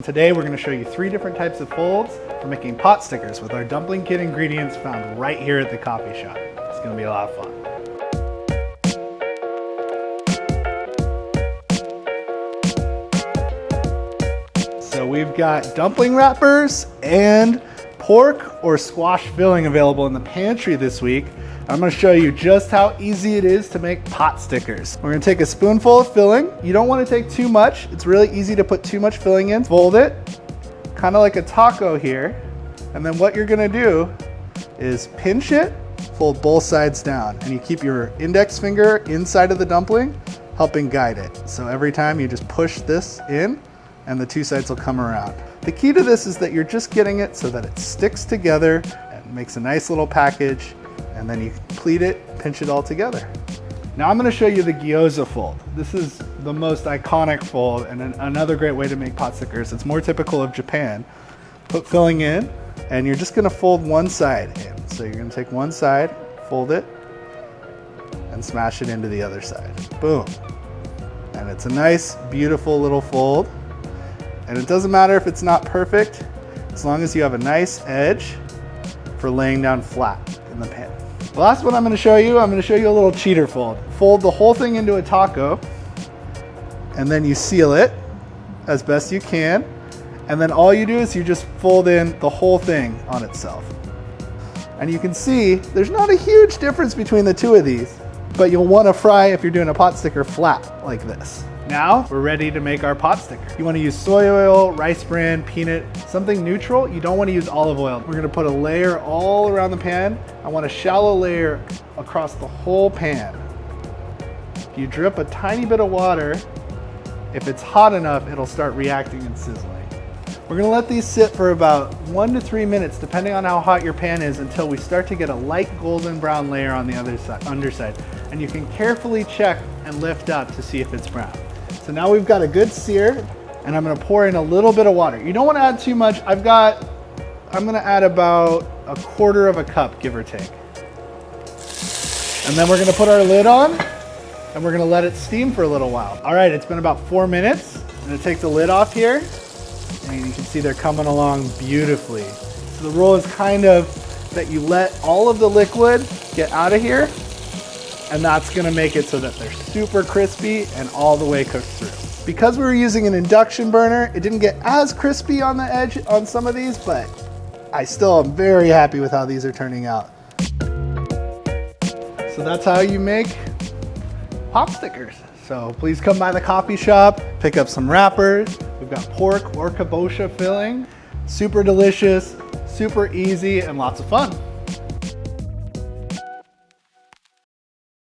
Today we're going to show you 3 different types of folds for making pot stickers with our dumpling kit ingredients found right here at the coffee shop. It's going to be a lot of fun. So we've got dumpling wrappers and pork or squash filling available in the pantry this week. I'm going to show you just how easy it is to make pot stickers. We're going to take a spoonful of filling. You don't want to take too much. It's really easy to put too much filling in. Fold it, kind of like a taco here. And then what you're going to do is pinch it, fold both sides down, and you keep your index finger inside of the dumpling, helping guide it. So every time you just push this in, and the 2 sides will come around. The key to this is that you're just getting it so that it sticks together and makes a nice little package. And then you pleat it, pinch it all together. Now I'm going to show you the gyoza fold. This is the most iconic fold and another great way to make pot stickers. It's more typical of Japan. Put filling in, and you're just going to fold one side in. So you're going to take one side, fold it, and smash it into the other side. Boom. And it's a nice, beautiful little fold. And it doesn't matter if it's not perfect, as long as you have a nice edge for laying down flat in the pan. The last one I'm going to show you a little cheater fold. Fold the whole thing into a taco, and then you seal it as best you can. And then all you do is you just fold in the whole thing on itself. And you can see there's not a huge difference between the two of these, but you'll want to fry if you're doing a pot sticker flat like this. Now we're ready to make our pot sticker. You want to use soy oil, rice bran, peanut, something neutral. You don't want to use olive oil. We're going to put a layer all around the pan. I want a shallow layer across the whole pan. If you drip a tiny bit of water, if it's hot enough, it'll start reacting and sizzling. We're going to let these sit for about 1 to 3 minutes, depending on how hot your pan is, until we start to get a light golden brown layer on the underside. And you can carefully check and lift up to see if it's brown. So now we've got a good sear, and I'm going to pour in a little bit of water. You don't want to add too much. I'm going to add about 1/4 cup, give or take. And then we're going to put our lid on, and we're going to let it steam for a little while. All right, it's been about 4 minutes. I'm going to take the lid off here, and you can see they're coming along beautifully. So the rule is kind of that you let all of the liquid get out of here, and that's going to make it so that they're super crispy and all the way cooked through. Because we were using an induction burner, it didn't get as crispy on the edge on some of these, but I still am very happy with how these are turning out. So that's how you make pot stickers. So please come by the coffee shop, pick up some wrappers. We've got pork or kabocha filling. Super delicious, super easy, and lots of fun.